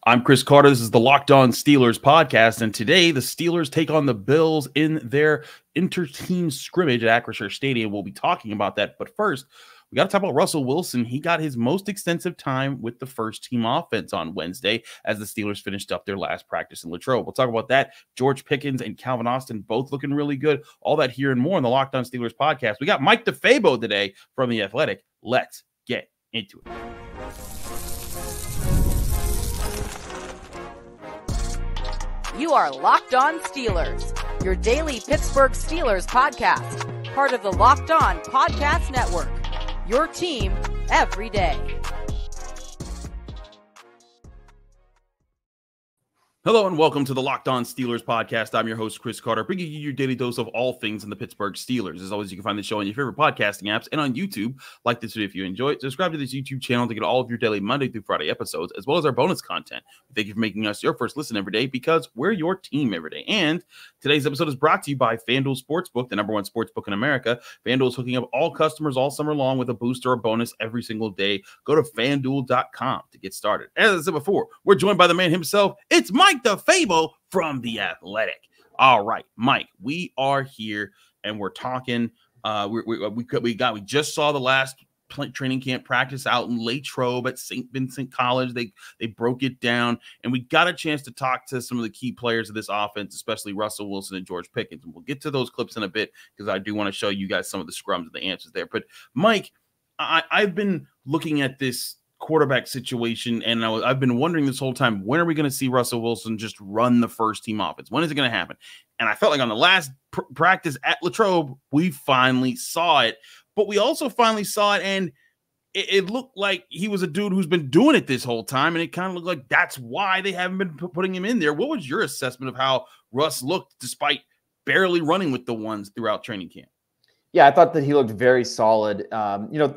I'm Chris Carter. This is the Locked On Steelers podcast, and today the Steelers take on the Bills in their inter-team scrimmage at Acrisure Stadium. We'll be talking about that, but first, we got to talk about Russell Wilson. He got his most extensive time with the first-team offense on Wednesday as the Steelers finished up their last practice in Latrobe. We'll talk about that. George Pickens and Calvin Austin both looking really good. All that here and more on the Locked On Steelers podcast. We got Mike DeFabo today from The Athletic. Let's get into it. You are Locked On Steelers, your daily Pittsburgh Steelers podcast, part of the Locked On Podcast Network, your team every day. Hello and welcome to the Locked On Steelers podcast. I'm your host, Chris Carter, bringing you your daily dose of all things in the Pittsburgh Steelers. As always, you can find the show on your favorite podcasting apps and on YouTube. Like this video if you enjoy it. Subscribe to this YouTube channel to get all of your daily Monday through Friday episodes, as well as our bonus content. Thank you for making us your first listen every day because we're your team every day. And today's episode is brought to you by FanDuel Sportsbook, the #1 sportsbook in America. FanDuel is hooking up all customers all summer long with a boost or a bonus every single day. Go to FanDuel.com to get started. As I said before, we're joined by the man himself. It's Mike DeFabo from The Athletic. All right, Mike, we are here and we're talking. We just saw the last training camp practice out in Latrobe at St. Vincent College. They broke it down, and we got a chance to talk to some of the key players of this offense, especially Russell Wilson and George Pickens. And we'll get to those clips in a bit because I do want to show you guys some of the scrums and the answers there. But Mike, I've been looking at this quarterback situation, and I've been wondering this whole time, when are we going to see Russell Wilson just run the first team offense? When is it going to happen? And I felt like on the last practice at Latrobe, we finally saw it, but we also finally saw it, and it looked like he was a dude who's been doing it this whole time, and it kind of looked like that's why they haven't been putting him in there. What was your assessment of how Russ looked despite barely running with the ones throughout training camp? Yeah, I thought that he looked very solid.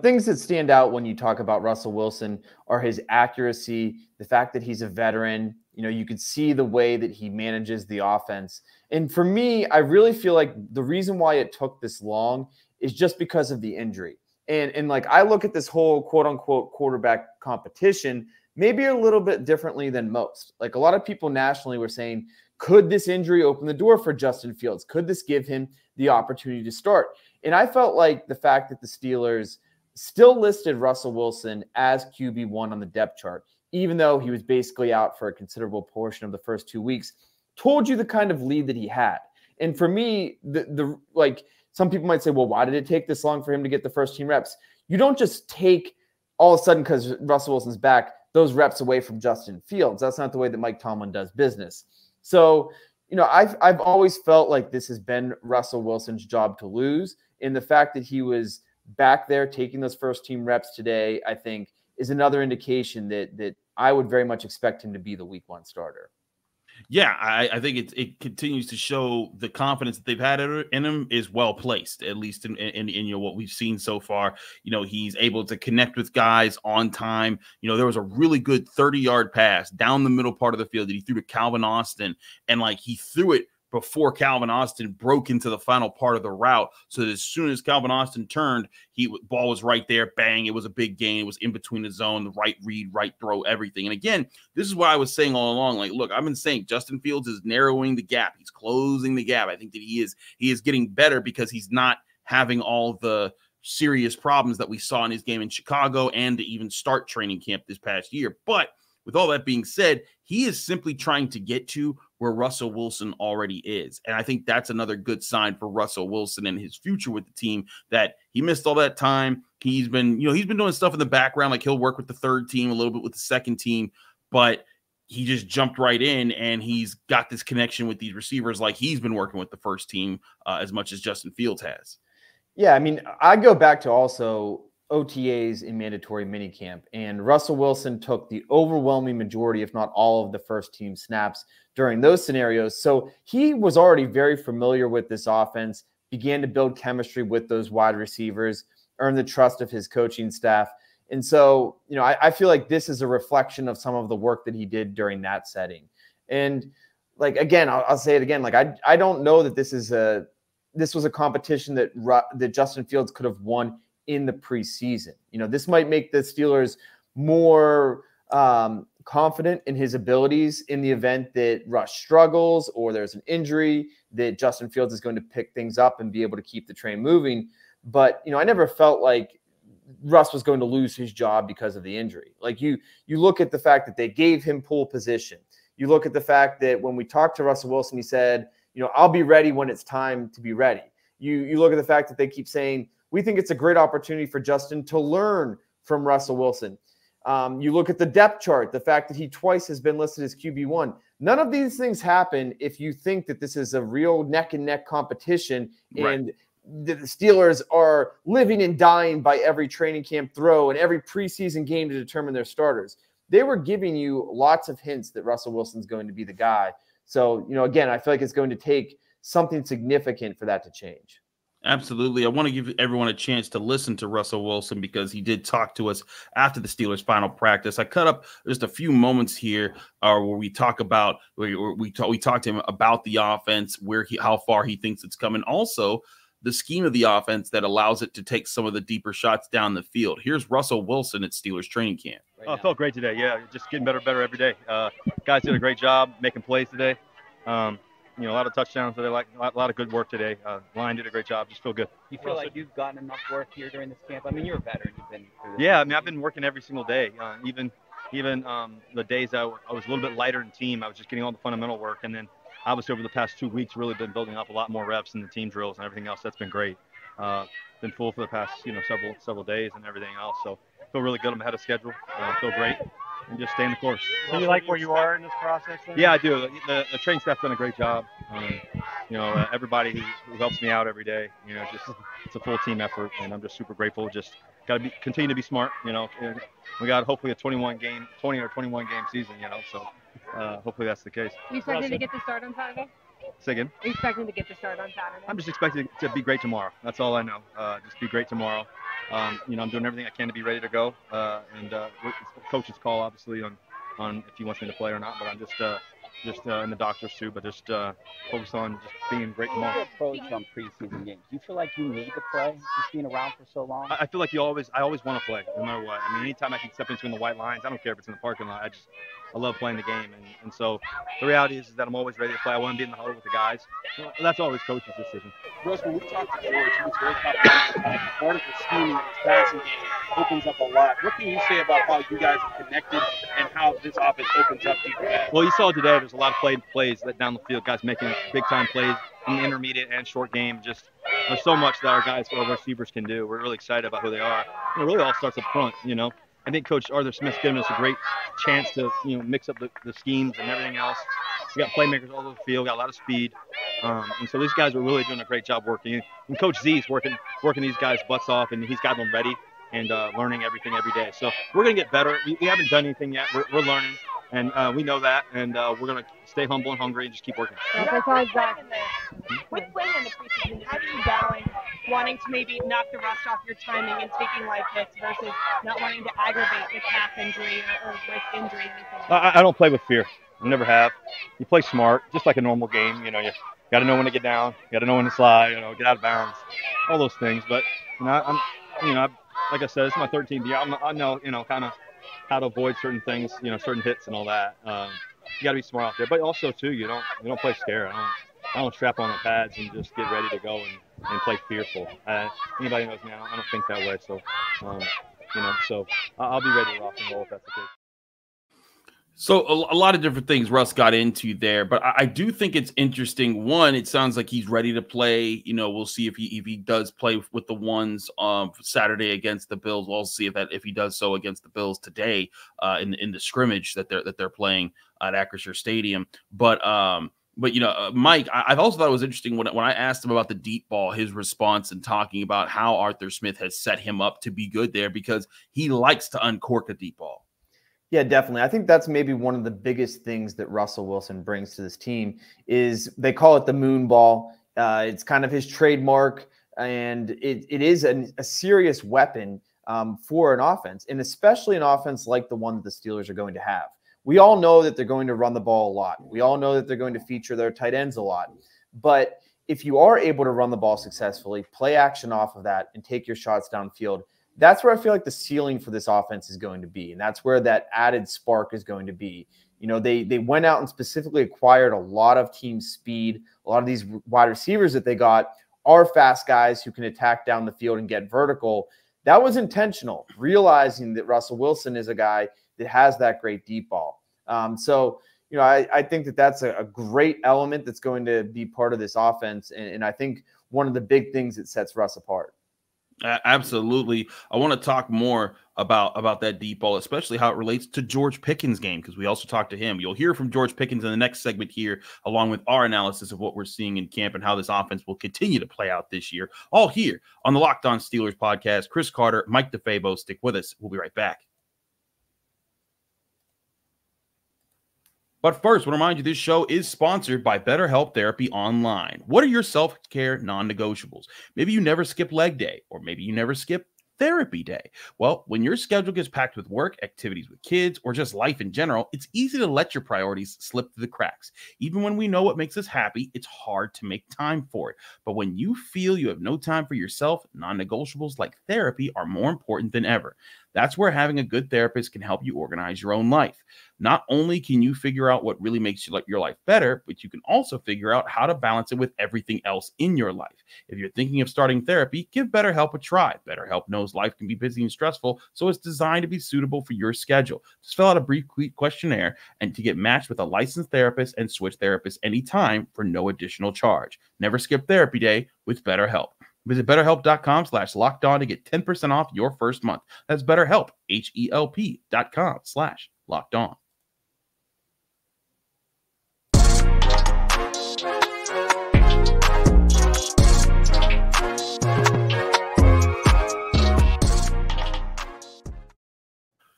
Things that stand out when you talk about Russell Wilson are his accuracy, the fact that he's a veteran. You could see the way that he manages the offense. And for me, I really feel like the reason why it took this long is just because of the injury. And like I look at this whole quote unquote quarterback competition maybe a little bit differently than most. Like a lot of people nationally were saying, could this injury open the door for Justin Fields? Could this give him the opportunity to start? And I felt like the fact that the Steelers still listed Russell Wilson as QB1 on the depth chart, even though he was basically out for a considerable portion of the first 2 weeks, told you the kind of lead that he had. And for me, some people might say, well, why did it take this long for him to get the first team reps? You don't just take all of a sudden, because Russell Wilson's back, those reps away from Justin Fields. That's not the way that Mike Tomlin does business. So, I've always felt like this has been Russell Wilson's job to lose. And the fact that he was back there taking those first team reps today, I think, is another indication that I would very much expect him to be the week 1 starter. Yeah, I think it continues to show the confidence that they've had in him is well placed, at least in what we've seen so far. He's able to connect with guys on time. There was a really good 30-yard pass down the middle part of the field that he threw to Calvin Austin, and he threw it before Calvin Austin broke into the final part of the route. So that as soon as Calvin Austin turned, ball was right there. Bang. It was a big gain. It was in between the zone, the right read, right throw, everything. And again, this is what I was saying all along. Look, I've been saying Justin Fields is narrowing the gap. He's closing the gap. I think that he is getting better because he's not having all the serious problems that we saw in his game in Chicago and to even start training camp this past year. But with all that being said, he is simply trying to get to where Russell Wilson already is. And I think that's another good sign for Russell Wilson and his future with the team, that he missed all that time. He's been doing stuff in the background, like he'll work with the third team, a little bit with the second team, but he just jumped right in and he's got this connection with these receivers like he's been working with the first team as much as Justin Fields has. Yeah, I mean, I go back to also OTAs in mandatory minicamp, and Russell Wilson took the overwhelming majority, if not all, of the first team snaps during those scenarios. So he was already very familiar with this offense, began to build chemistry with those wide receivers, earn the trust of his coaching staff. And so, I feel like this is a reflection of some of the work that he did during that setting. And again, I'll say it again, I don't know that this was a competition that Justin Fields could have won in the preseason. This might make the Steelers more confident in his abilities in the event that Russ struggles or there's an injury, that Justin Fields is going to pick things up and be able to keep the train moving. But, I never felt like Russ was going to lose his job because of the injury. Like you look at the fact that they gave him pole position. You look at the fact that when we talked to Russell Wilson, he said, I'll be ready when it's time to be ready. You look at the fact that they keep saying, we think it's a great opportunity for Justin to learn from Russell Wilson. You look at the depth chart, the fact that he twice has been listed as QB1. None of these things happen if you think that this is a real neck and neck competition, and the Steelers are living and dying by every training camp throw and every preseason game to determine their starters. They were giving you lots of hints that Russell Wilson's going to be the guy. So, again, I feel like it's going to take something significant for that to change. Absolutely. I want to give everyone a chance to listen to Russell Wilson because he did talk to us after the Steelers' final practice. I cut up just a few moments here where we talk about we talked to him about the offense, how far he thinks it's coming, also the scheme of the offense that allows it to take some of the deeper shots down the field. Here's Russell Wilson at Steelers training camp. Oh, it felt great today. Yeah, just getting better every day. Guys did a great job making plays today. A lot of touchdowns today, a lot of good work today. Line did a great job. Just feel good. You feel like you've gotten enough work here during this camp? I mean, you're a veteran. You've been through this. Yeah, I mean, I've been working every single day. Even the days I was a little bit lighter in team, I was just getting all the fundamental work. And then obviously over the past 2 weeks, really been building up a lot more reps in the team drills and everything else. That's been great. Been full for the past several days and everything else. So feel really good. I'm ahead of schedule. Feel great. And just stay in the course. Do you like where you are in this process? Then? Yeah, I do. The training staff's done a great job. Everybody who helps me out every day. It's a full team effort, and I'm just super grateful. Just got to continue to be smart. We got hopefully a 20 or 21 game season. So hopefully that's the case. Are you expecting to get the start on Saturday? Say again? Are you expecting to get the start on Saturday? I'm just expecting to be great tomorrow. That's all I know. Just be great tomorrow. I'm doing everything I can to be ready to go. And it's coach's call, obviously, on if he wants me to play or not. But I'm just in the doctors too. But just focus on just being great tomorrow. Approach on preseason games. Do you feel like you need to play, just being around for so long? I feel like I always want to play, no matter what. I mean, anytime I can step into the white lines, I don't care if it's in the parking lot. I love playing the game, and so the reality is that I'm always ready to play. I want to be in the huddle with the guys. That's always coach's decision. Russ, when we talked to George, he was very confident. Vertical scheming in his passing game opens up a lot. What can you say about how you guys are connected and how this offense opens up deeper pass? Well, you saw today there's a lot of plays that down the field, guys making big-time plays in the intermediate and short game. Just there's so much that our receivers can do. We're really excited about who they are. It really all starts up front, I think Coach Arthur Smith's given us a great chance to, mix up the schemes and everything else. We got playmakers all over the field, got a lot of speed. And so these guys are really doing a great job working. And Coach Z's working these guys' butts off, and he's got them ready and learning everything every day. So we're going to get better. We haven't done anything yet. We're learning, and we know that. And we're going to stay humble and hungry and just keep working. With playing in the preseason, how do you balance wanting to maybe knock the rust off your timing and taking life hits versus not wanting to aggravate the calf injury or wrist injury? I don't play with fear. I never have. You play smart, just like a normal game. You got to know when to get down. You got to know when to slide. Get out of bounds. All those things. But I'm like I said, it's my 13th year. I know kind of how to avoid certain things. Certain hits and all that. You got to be smart out there. But also too, you don't play scared. I don't strap on the pads and just get ready to go and play fearful. Anybody knows me, I don't think that way. So, so I'll be ready to rock and roll if that's the case. So a lot of different things Russ got into there, but I do think it's interesting. One, it sounds like he's ready to play. We'll see if he does play with the ones Saturday against the Bills. We'll see if he does so against the Bills today in the scrimmage that they're playing at Acrisure Stadium. But Mike, I've also thought it was interesting when I asked him about the deep ball, his response and talking about how Arthur Smith has set him up to be good there because he likes to uncork a deep ball. Yeah, definitely. I think that's maybe one of the biggest things that Russell Wilson brings to this team is they call it the moon ball. It's kind of his trademark, and it is a serious weapon for an offense, and especially an offense like the one that the Steelers are going to have. We all know that they're going to run the ball a lot. We all know that they're going to feature their tight ends a lot. But if you are able to run the ball successfully, play action off of that, and take your shots downfield, That's where I feel like the ceiling for this offense is going to be. And that's where that added spark is going to be. You know, they went out and specifically acquired a lot of team speed. A lot of these wide receivers that they got are fast guys who can attack down the field and get vertical. That was intentional, realizing that Russell Wilson is a guy that has that great deep ball. So, you know, I think that that's a great element that's going to be part of this offense. And I think one of the big things that sets Russ apart. Absolutely. I want to talk more about that deep ball, especially how it relates to George Pickens' game, because we also talked to him. You'll hear from George Pickens in the next segment here, along with our analysis of what we're seeing in camp and how this offense will continue to play out this year, all here on the Locked On Steelers podcast. Chris Carter, Mike DeFabo, stick with us. We'll be right back. But first, I want to remind you this show is sponsored by BetterHelp Therapy Online. What are your self-care non-negotiables? Maybe you never skip leg day, or maybe you never skip therapy day. Well, when your schedule gets packed with work, activities with kids, or just life in general, it's easy to let your priorities slip through the cracks. Even when we know what makes us happy, it's hard to make time for it. But when you feel you have no time for yourself, non-negotiables like therapy are more important than ever. That's where having a good therapist can help you organize your own life. Not only can you figure out what really makes your life better, but you can also figure out how to balance it with everything else in your life. If you're thinking of starting therapy, give BetterHelp a try. BetterHelp knows life can be busy and stressful, so it's designed to be suitable for your schedule. Just fill out a brief questionnaire and to get matched with a licensed therapist and switch therapists anytime for no additional charge. Never skip therapy day with BetterHelp. Visit BetterHelp.com/lockedon to get 10% off your first month. That's BetterHelp, HELP.com/lockedon.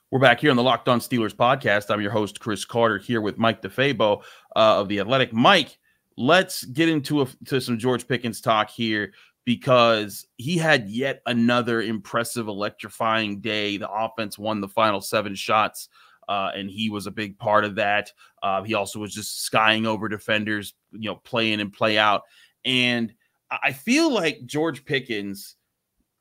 We're back here on the Locked On Steelers podcast. I'm your host, Chris Carter, here with Mike DeFabo of The Athletic. Mike, let's get into some George Pickens talk here, because he had yet another impressive, electrifying day. The offense won the final 7 shots, and he was a big part of that. He also was just skying over defenders, you know, play in and play out. And I feel like George Pickens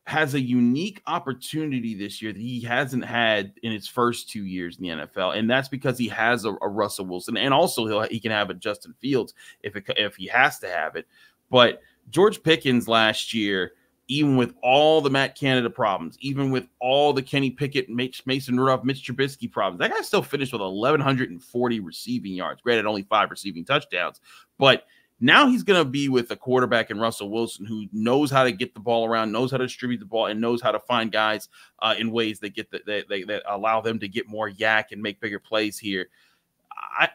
has a unique opportunity this year that he hasn't had in his first 2 years in the NFL, and that's because he has a Russell Wilson, and also he can have a Justin Fields if he has to have it. But George Pickens last year, even with all the Matt Canada problems, even with all the Kenny Pickett, Mason Rudolph, Mitch Trubisky problems, that guy still finished with 1,140 receiving yards. Granted, only 5 receiving touchdowns. But now he's going to be with a quarterback in Russell Wilson who knows how to get the ball around, knows how to distribute the ball, and knows how to find guys in ways that that allow them to get more yak and make bigger plays here.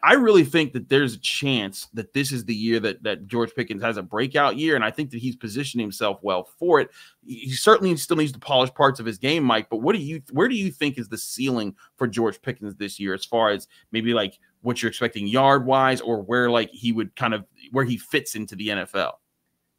I really think that there's a chance that this is the year that George Pickens has a breakout year, and I think that he's positioned himself well for it. He certainly still needs to polish parts of his game, Mike, but where do you think is the ceiling for George Pickens this year, as far as maybe like what you're expecting yard-wise, or where like he would where he fits into the NFL?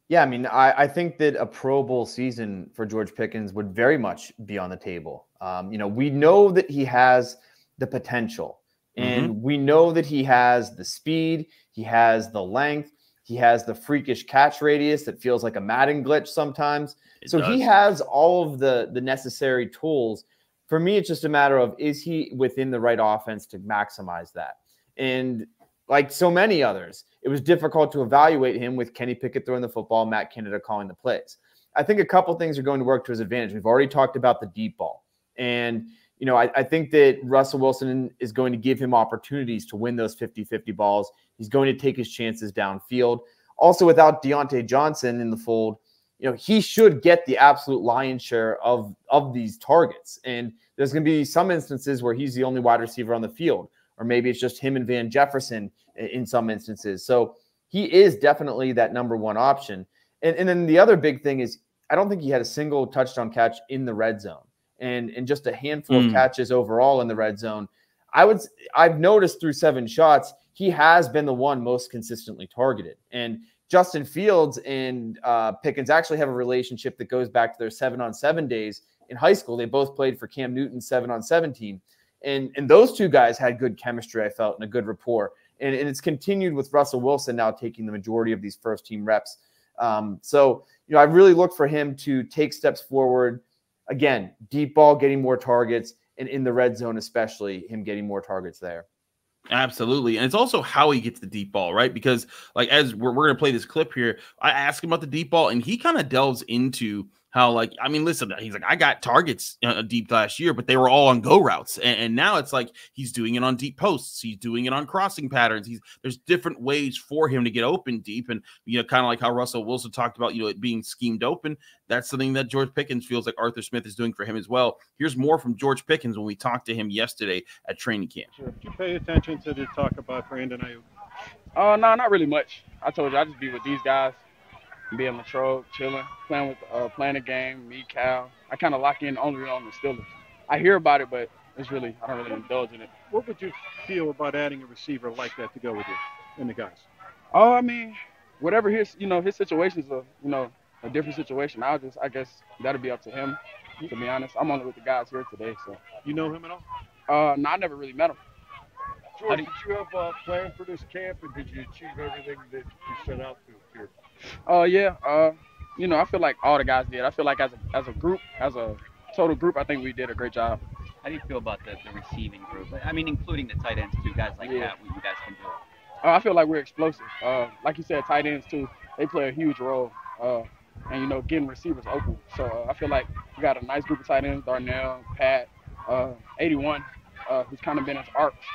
Yeah, I mean, I think that a Pro Bowl season for George Pickens would very much be on the table. You know, we know that he has the potential. And we know that he has the speed, he has the length, he has the freakish catch radius that feels like a Madden glitch sometimes. He has all of the necessary tools. For me, it's just a matter of, is he within the right offense to maximize that? And like so many others, it was difficult to evaluate him with Kenny Pickett throwing the football, Matt Canada calling the plays. I think a couple things are going to work to his advantage. We've already talked about the deep ball. And you know, I think that Russell Wilson is going to give him opportunities to win those 50-50 balls. He's going to take his chances downfield. Also, without Deontay Johnson in the fold, you know, he should get the absolute lion's share of these targets. And there's going to be some instances where he's the only wide receiver on the field, or maybe it's just him and Van Jefferson in some instances. So he is definitely that number one option. And then the other big thing is, I don't think he had a single touchdown catch in the red zone. And just a handful of catches overall in the red zone. I've noticed through 7 shots, he has been the one most consistently targeted. And Justin Fields and Pickens actually have a relationship that goes back to their 7-on-7 days in high school. They both played for Cam Newton's 7-on-7 team. And those two guys had good chemistry, I felt, and a good rapport. And it's continued with Russell Wilson now taking the majority of these first-team reps. So, you know, I really look for him to take steps forward. again, deep ball, getting more targets, and in the red zone, especially him getting more targets there. Absolutely. And it's also how he gets the deep ball, right? Because like, as we're going to play this clip here, I asked him about the deep ball and he kind of delves into how, like, I mean, listen, he's like, I got targets deep last year, but they were all on go routes. And now it's like, he's doing it on deep posts. He's doing it on crossing patterns. There's different ways for him to get open deep. And, kind of like how Russell Wilson talked about, it being schemed open. That's something that George Pickens feels like Arthur Smith is doing for him as well. Here's more from George Pickens when we talked to him yesterday at training camp. Sure. Did you pay attention to the talk about Brandon Ayuk? No, not really much. I told you I just be with these guys, be in Latrobe, chilling, playing the game, me, Cal. I kind of lock in only on the Steelers. I hear about it, but I don't really indulge in it. What would you feel about adding a receiver like that to go with you and the guys? Oh, I mean, whatever his situation's a different situation. I guess that'll be up to him, to be honest. I'm only with the guys here today, so. You know him at all? No, I never really met him. George, did you have a plan for this camp, and did you achieve everything that you set out to here? Yeah. I feel like all the guys did. I feel like as a group, as a total group, I think we did a great job. How do you feel about the receiving group? I mean, including the tight ends too, guys like that, what you guys can do. I feel like we're explosive. Like you said, tight ends too, they play a huge role. And getting receivers open. So I feel like we got a nice group of tight ends, Darnell, Pat, 81, who's kind of been his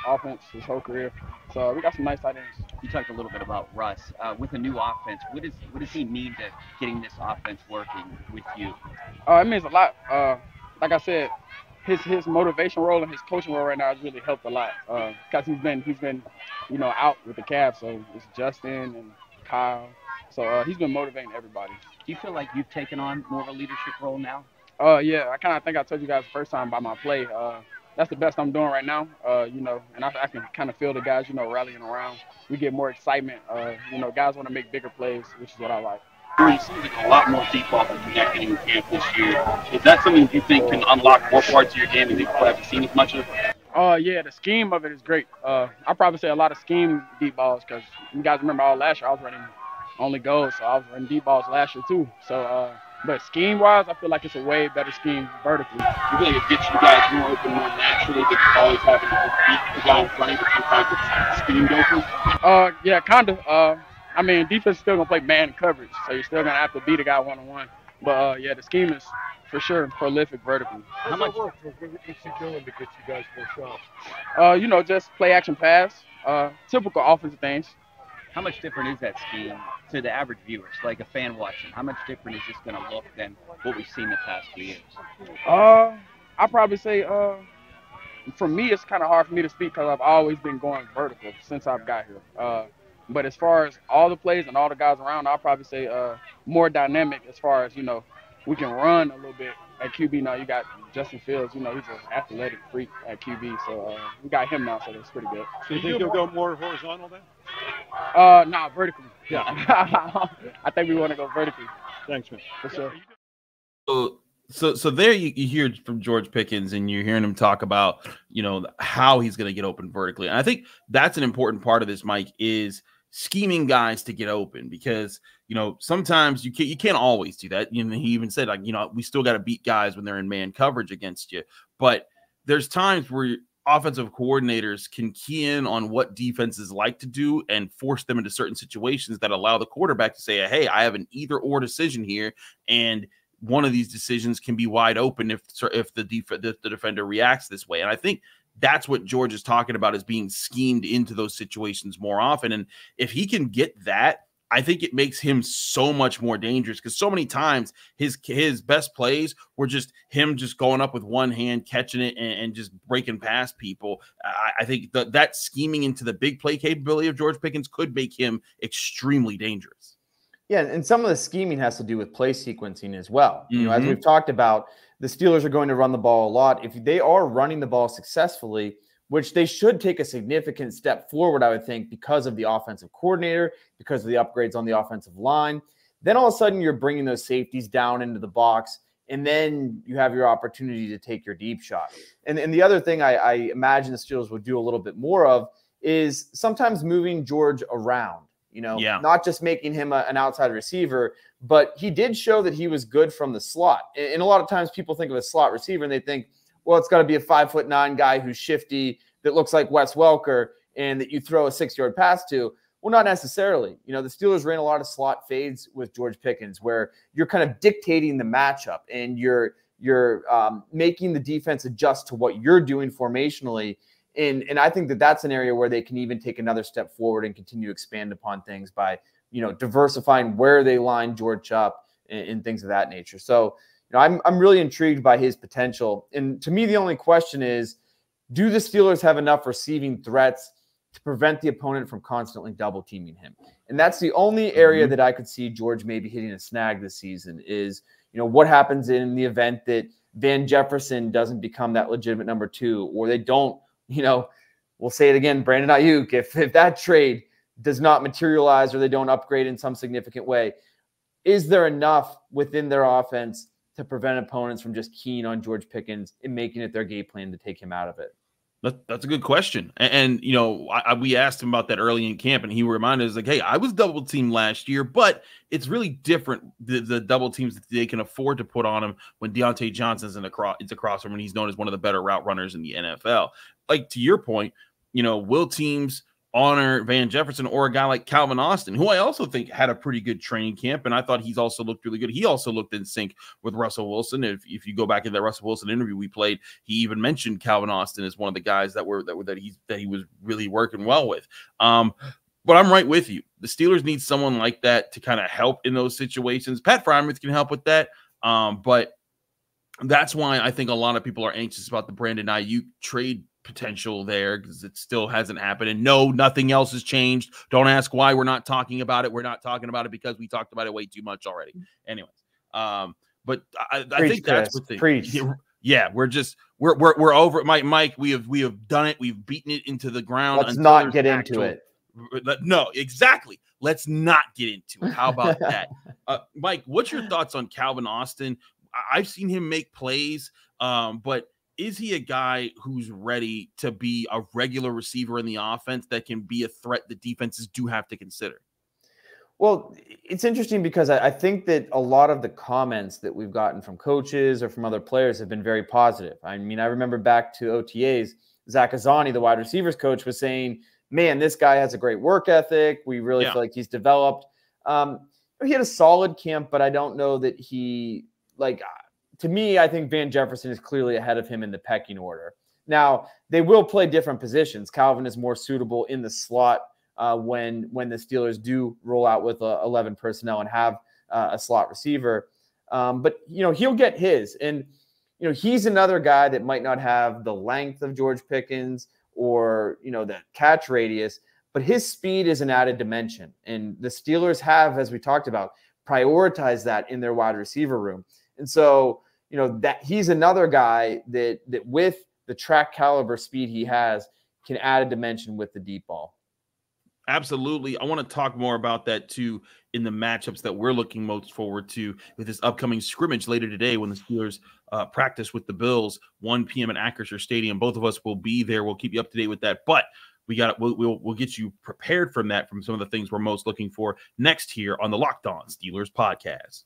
offense his whole career. So we got some nice tight ends. You talked a little bit about Russ. With a new offense, what does he mean to getting this offense working with you? It means a lot. Like I said, his motivation role and his coaching role right now has really helped a lot. Because he's been out with the Cavs. So it's Justin and Kyle. So he's been motivating everybody. Do you feel like you've taken on more of a leadership role now? Yeah, I kind of think I told you guys the first time about my play. That's the best I'm doing right now, and I can kind of feel the guys, rallying around. We get more excitement. Guys want to make bigger plays, which is what I like. It seems like a lot more deep ball than connecting in camp this year. Is that something you think can unlock more parts of your game that you haven't seen as much of? Yeah, the scheme of it is great. I probably say a lot of scheme deep balls because you guys remember all last year I was running only goals, so I was running deep balls last year too. So, but scheme-wise, I feel like it's a way better scheme vertically. You feel like it gets you guys more open more naturally than always having to beat the guy in front of you sometimes it's schemed open? Yeah, kind of. I mean, defense is still going to play man coverage, so you're still going to have to beat a guy one-on-one. But, yeah, the scheme is for sure prolific vertically. How much work is he doing to get you guys more shots? Just play action pass, typical offensive things. How much different is that scheme to the average viewers, like a fan watching? How much different is this going to look than what we've seen the past 2 years? I'd probably say, for me, it's kind of hard for me to speak because I've always been going vertical since I've got here. But as far as all the plays and all the guys around, I'll probably say more dynamic as far as, we can run a little bit at QB now. You got Justin Fields, he's an athletic freak at QB. So we got him now, so that's pretty good. So you think he'll go more horizontal then? Nah, vertically. Yeah. I think we want to go vertically. Thanks, man. For sure. So there you hear from George Pickens, and you're hearing him talk about, how he's going to get open vertically. And I think that's an important part of this, Mike, is scheming guys to get open because, sometimes you can't always do that. He even said, we still got to beat guys when they're in man coverage against you. But there's times where offensive coordinators can key in on what defenses like to do and force them into certain situations that allow the quarterback to say, hey, I have an either or decision here. And one of these decisions can be wide open if the defender reacts this way. And I think that's what George is talking about, is being schemed into those situations more often. And if he can get that, I think it makes him so much more dangerous, because so many times his best plays were just him just going up with one hand, catching it, and just breaking past people. I think that scheming into the big play capability of George Pickens could make him extremely dangerous. Yeah, and some of the scheming has to do with play sequencing as well. As we've talked about, the Steelers are going to run the ball a lot. If they are running the ball successfully, which they should take a significant step forward, I would think, because of the offensive coordinator, because of the upgrades on the offensive line, then all of a sudden you're bringing those safeties down into the box, and then you have your opportunity to take your deep shot. And the other thing I imagine the Steelers would do a little bit more of is sometimes moving George around. not just making him an outside receiver, but he did show that he was good from the slot. And a lot of times people think of a slot receiver and they think, well, it's got to be a 5'9" guy who's shifty that looks like Wes Welker and that you throw a 6-yard pass to. Well, not necessarily. The Steelers ran a lot of slot fades with George Pickens where you're kind of dictating the matchup and you're making the defense adjust to what you're doing formationally. And I think that that's an area where they can even take another step forward and continue to expand upon things by, diversifying where they line George up and things of that nature. So, I'm really intrigued by his potential. And to me, the only question is, do the Steelers have enough receiving threats to prevent the opponent from constantly double teaming him? And that's the only area that I could see George maybe hitting a snag this season is, what happens in the event that Van Jefferson doesn't become that legitimate number 2, or they don't, we'll say it again, Brandon Ayuk, if that trade does not materialize or they don't upgrade in some significant way, is there enough within their offense to prevent opponents from just keying on George Pickens and making it their game plan to take him out of it? That's a good question. And we asked him about that early in camp, and he reminded us, like, hey, I was double teamed last year, but it's really different, the double teams that they can afford to put on him when Deontay Johnson's it's across from him, and he's known as one of the better route runners in the NFL. Like, to your point, will teams honor Van Jefferson or a guy like Calvin Austin, who I also think had a pretty good training camp, and I thought he's also looked really good. He also looked in sync with Russell Wilson. If you go back in that Russell Wilson interview we played, he even mentioned Calvin Austin as one of the guys that he was really working well with. But I'm right with you. The Steelers need someone like that to kind of help in those situations. Pat Freiermuth can help with that, but that's why I think a lot of people are anxious about the Brandon Ayuk trade potential there, because it still hasn't happened. And no, nothing else has changed. Don't ask why we're not talking about it. We're not talking about it because we talked about it way too much already. Anyways, but I think that's what the yeah, we're over it. Mike, we have done it. We've beaten it into the ground. Let's not get into it. No, exactly. Let's not get into it. How about that? Mike, what's your thoughts on Calvin Austin? I've seen him make plays, but is he a guy who's ready to be a regular receiver in the offense that can be a threat that defenses do have to consider? Well, it's interesting because I think that a lot of the comments that we've gotten from coaches or from other players have been very positive. I mean, I remember back to OTAs, Zach Azzani, the wide receivers coach, was saying, man, this guy has a great work ethic. We really feel like he's developed. He had a solid camp, but I don't know that he, to me, I think Van Jefferson is clearly ahead of him in the pecking order. Now, they will play different positions. Calvin is more suitable in the slot when the Steelers do roll out with 11 personnel and have a slot receiver. But, he'll get his. And, he's another guy that might not have the length of George Pickens or, the catch radius, but his speed is an added dimension. And the Steelers have, as we talked about, prioritized that in their wide receiver room. And so, that he's another guy that with the track caliber speed he has can add a dimension with the deep ball. Absolutely. I want to talk more about that too in the matchups that we're looking most forward to with this upcoming scrimmage later today when the Steelers practice with the Bills, 1 p.m. at Acrisure Stadium. Both of us will be there. We'll keep you up to date with that. But we'll get you prepared from some of the things we're most looking for next here on the Locked On Steelers podcast.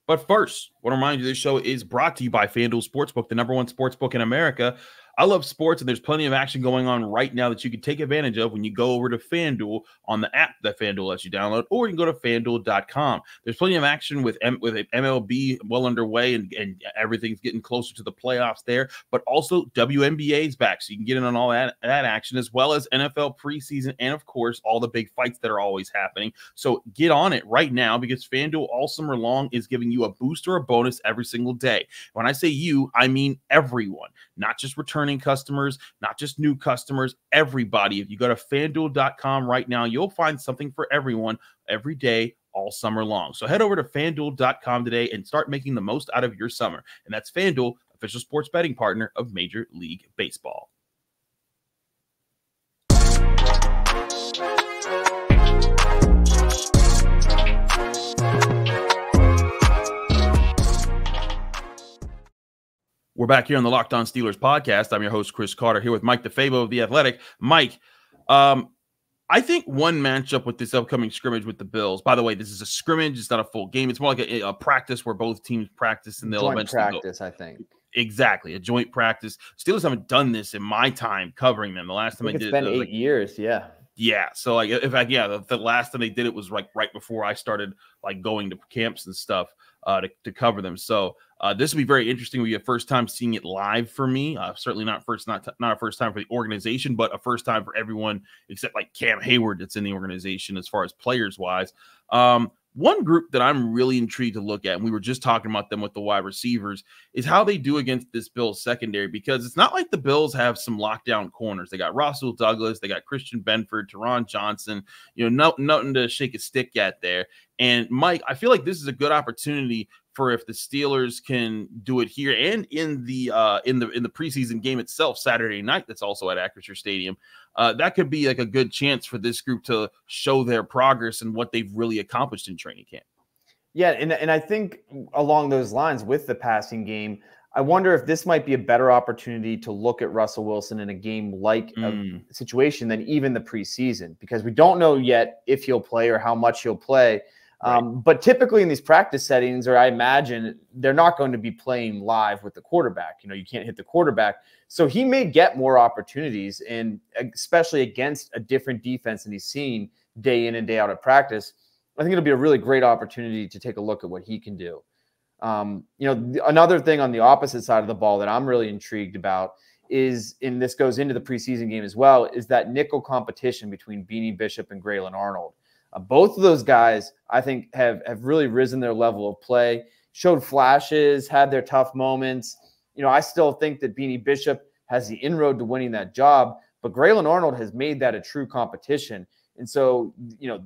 But first, I want to remind you this show is brought to you by FanDuel Sportsbook, the #1 sportsbook in America. I love sports, and there's plenty of action going on right now that you can take advantage of when you go over to FanDuel on the app that FanDuel lets you download, or you can go to FanDuel.com. There's plenty of action with MLB well underway, and everything's getting closer to the playoffs there, but also WNBA's back, so you can get in on all that action, as well as NFL preseason, and, of course, all the big fights that are always happening. So get on it right now, because FanDuel all summer long is giving you a boost or a bonus every single day. When I say you, I mean everyone, not just returning customers, not just new customers, everybody. If you go to FanDuel.com right now, you'll find something for everyone every day, all summer long. So head over to FanDuel.com today and start making the most out of your summer. And that's FanDuel, official sports betting partner of Major League Baseball. We're back here on the Locked On Steelers podcast. I'm your host, Chris Carter, here with Mike DeFabo of The Athletic. Mike, I think one matchup with this upcoming scrimmage with the Bills, by the way, this is a scrimmage. It's not a full game. It's more like a practice where both teams practice and they'll Joint eventually practice, I think. Exactly. A joint practice. Steelers haven't done this in my time covering them. The last time I did it's been 8 years. Yeah. Yeah. So like, the last time they did it was like right before I started like going to camps and stuff to cover them. So this will be very interesting. Will be a first time seeing it live for me. Certainly not a first time for the organization, but a first time for everyone except like Cam Hayward that's in the organization as far as players wise. One group that I'm really intrigued to look at, and we were just talking about them with the wide receivers, is how they do against this Bills secondary, because it's not like the Bills have some lockdown corners. They got Russell Douglas, they got Christian Benford, Teron Johnson, nothing to shake a stick at there. And Mike, I feel like this is a good opportunity for if the Steelers can do it here and in the preseason game itself Saturday night that's also at Acrisure Stadium. That could be like a good chance for this group to show their progress and what they've really accomplished in training camp. Yeah, and I think along those lines with the passing game, I wonder if this might be a better opportunity to look at Russell Wilson in a game like a situation than even the preseason, because we don't know yet if he'll play or how much he'll play. Right. But typically in these practice settings, or I imagine they're not going to be playing live with the quarterback. You can't hit the quarterback. So he may get more opportunities, and especially against a different defense than he's seen day in and day out at practice. I think it'll be a really great opportunity to take a look at what he can do. Another thing on the opposite side of the ball that I'm really intrigued about is, and this goes into the preseason game as well, is that nickel competition between Beanie Bishop and Graylin Arnold. Both of those guys, I think, have really risen their level of play, showed flashes, had their tough moments. I still think that Beanie Bishop has the inroad to winning that job, but Graylin Arnold has made that a true competition. And so,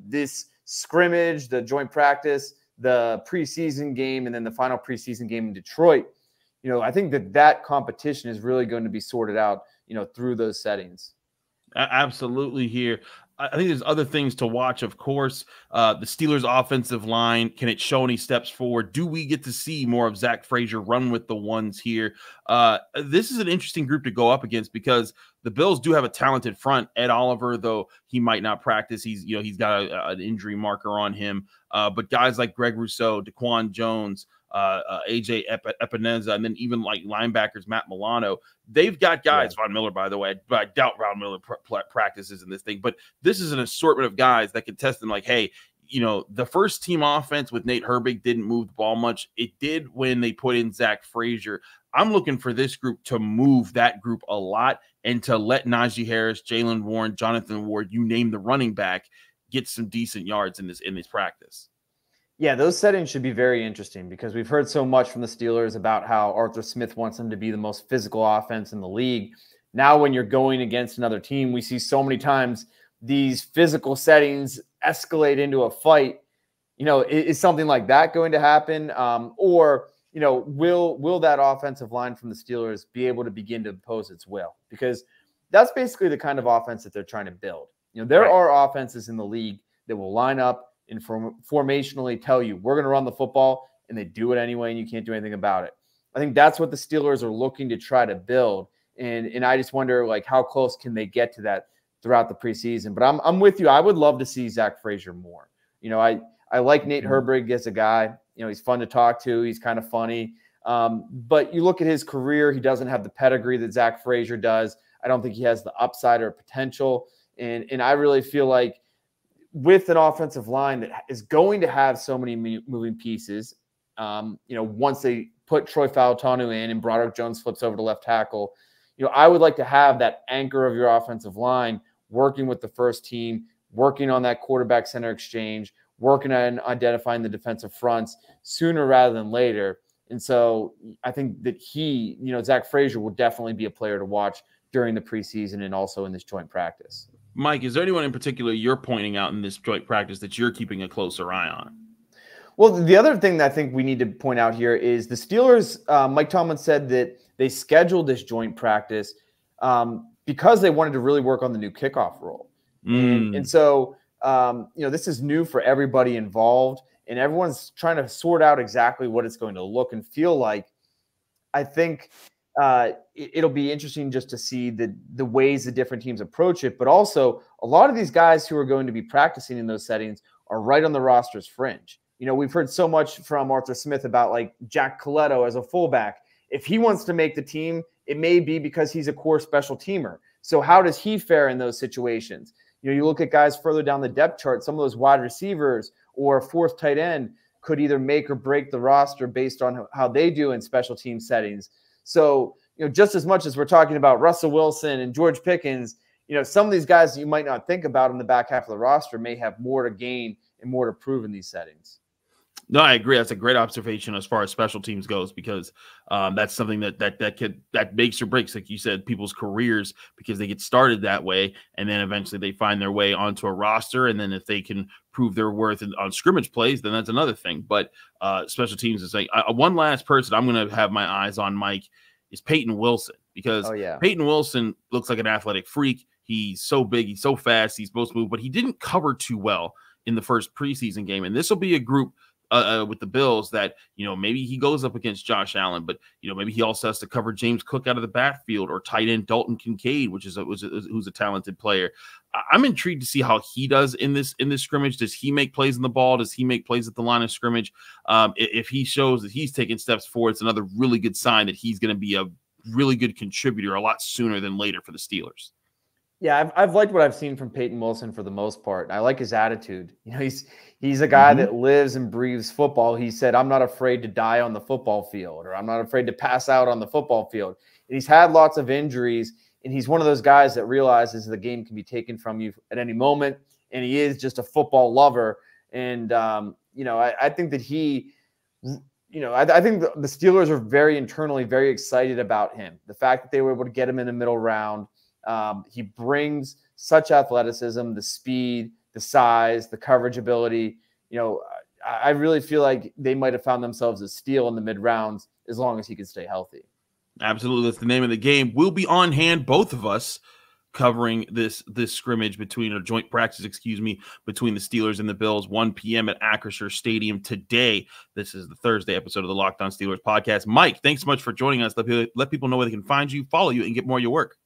this scrimmage, the joint practice, the preseason game, and then the final preseason game in Detroit, I think that competition is really going to be sorted out, through those settings. Absolutely here. I think there's other things to watch, of course. The Steelers' offensive line, can it show any steps forward? Do we get to see more of Zach Frazier run with the ones here? This is an interesting group to go up against because the Bills do have a talented front. Ed Oliver, though he might not practice, he's got an injury marker on him. But guys like Greg Rousseau, Daquan Jones, AJ Epineza, and then even like linebackers Matt Milano, they've got guys. Von Miller, by the way, but I doubt Von Miller practices in this thing. But this is an assortment of guys that can test them. Like, hey, the first team offense with Nate Herbig didn't move the ball much. It did when they put in Zach Frazier. I'm looking for this group to move that group a lot and to let Najee Harris, Jaylen Warren, Jonathan Ward, you name the running back, get some decent yards in this practice. Yeah, those settings should be very interesting because we've heard so much from the Steelers about how Arthur Smith wants them to be the most physical offense in the league. Now, when you're going against another team, we see so many times these physical settings escalate into a fight. Is something like that going to happen? Or will that offensive line from the Steelers be able to begin to impose its will? Because that's basically the kind of offense that they're trying to build. There are offenses in the league that will line up and formationally tell you, we're going to run the football, and they do it anyway, and you can't do anything about it. I think that's what the Steelers are looking to try to build. And I just wonder, like, how close can they get to that throughout the preseason? But I'm with you. I would love to see Zach Frazier more. I like Nate Herbig as a guy. He's fun to talk to. He's kind of funny. But you look at his career, he doesn't have the pedigree that Zach Frazier does. I don't think he has the upside or potential. And I really feel like with an offensive line that is going to have so many moving pieces, once they put Troy Fautanu in and Broderick Jones flips over to left tackle, I would like to have that anchor of your offensive line working with the first team, working on that quarterback center exchange, working on identifying the defensive fronts sooner rather than later. And so I think that Zach Frazier will definitely be a player to watch during the preseason and also in this joint practice. Mike, is there anyone in particular you're pointing out in this joint practice that you're keeping a closer eye on? Well, the other thing that I think we need to point out here is the Steelers, Mike Tomlin said that they scheduled this joint practice because they wanted to really work on the new kickoff role. And so, this is new for everybody involved, and everyone's trying to sort out exactly what it's going to look and feel like. I think it'll be interesting just to see the ways the different teams approach it. But also, a lot of these guys who are going to be practicing in those settings are right on the roster's fringe. You know, we've heard so much from Arthur Smith about like Jack Coletto as a fullback. If he wants to make the team, it may be because he's a core special teamer. So how does he fare in those situations? You know, you look at guys further down the depth chart, some of those wide receivers or a fourth tight end could either make or break the roster based on how they do in special team settings. So, you know, just as much as we're talking about Russell Wilson and George Pickens, you know, some of these guys that you might not think about in the back half of the roster may have more to gain and more to prove in these settings. No, I agree. That's a great observation as far as special teams goes, because that's something that makes or breaks, like you said, people's careers, because they get started that way, and then eventually they find their way onto a roster, and then if they can prove their worth on scrimmage plays, then that's another thing. But special teams is like one last person I'm going to have my eyes on, Mike, is Peyton Wilson, because Peyton Wilson looks like an athletic freak. He's so big, he's so fast, he's supposed to move, but he didn't cover too well in the first preseason game, and this will be a group with the Bills that, you know, maybe he goes up against Josh Allen, but, you know, maybe he also has to cover James Cook out of the backfield, or tight end Dalton Kincaid, who's a talented player. I'm intrigued to see how he does in this scrimmage. Does he make plays in the ball? Does he make plays at the line of scrimmage? If he shows that he's taking steps forward, it's another really good sign that he's going to be a really good contributor a lot sooner than later for the Steelers. Yeah, I've liked what I've seen from Peyton Wilson for the most part. I like his attitude. You know, he's a guy that lives and breathes football. He said, "I'm not afraid to die on the football field," or "I'm not afraid to pass out on the football field." And he's had lots of injuries, and he's one of those guys that realizes the game can be taken from you at any moment, and he is just a football lover. And you know, I think that he, you know, I think the Steelers are very internally very excited about him. The fact that they were able to get him in the middle round. He brings such athleticism, the speed, the size, the coverage ability. You know, I really feel like they might have found themselves a steal in the mid rounds as long as he can stay healthy. Absolutely. That's the name of the game. We'll be on hand, both of us, covering this scrimmage between, or joint practice, between the Steelers and the Bills, 1 p.m. at Acrisure Stadium today. This is the Thursday episode of the Locked On Steelers podcast. Mike, thanks so much for joining us. Let people know where they can find you, follow you, and get more of your work.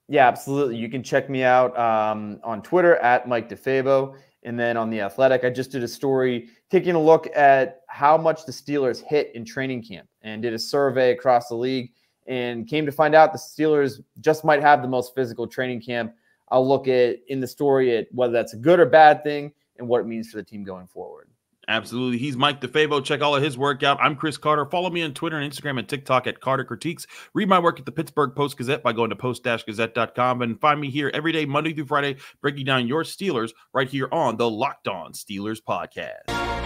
Yeah, absolutely. You can check me out on Twitter at Mike DeFabo. And then on The Athletic, I just did a story taking a look at how much the Steelers hit in training camp, and did a survey across the league, and came to find out the Steelers just might have the most physical training camp. I'll look at in the story at whether that's a good or bad thing and what it means for the team going forward. Absolutely. He's Mike DeFabo. Check all of his work out. I'm Chris Carter. Follow me on Twitter and Instagram and TikTok at Carter Critiques. Read my work at the Pittsburgh Post-Gazette by going to post-gazette.com, and find me here every day, Monday through Friday, breaking down your Steelers right here on the Locked On Steelers podcast.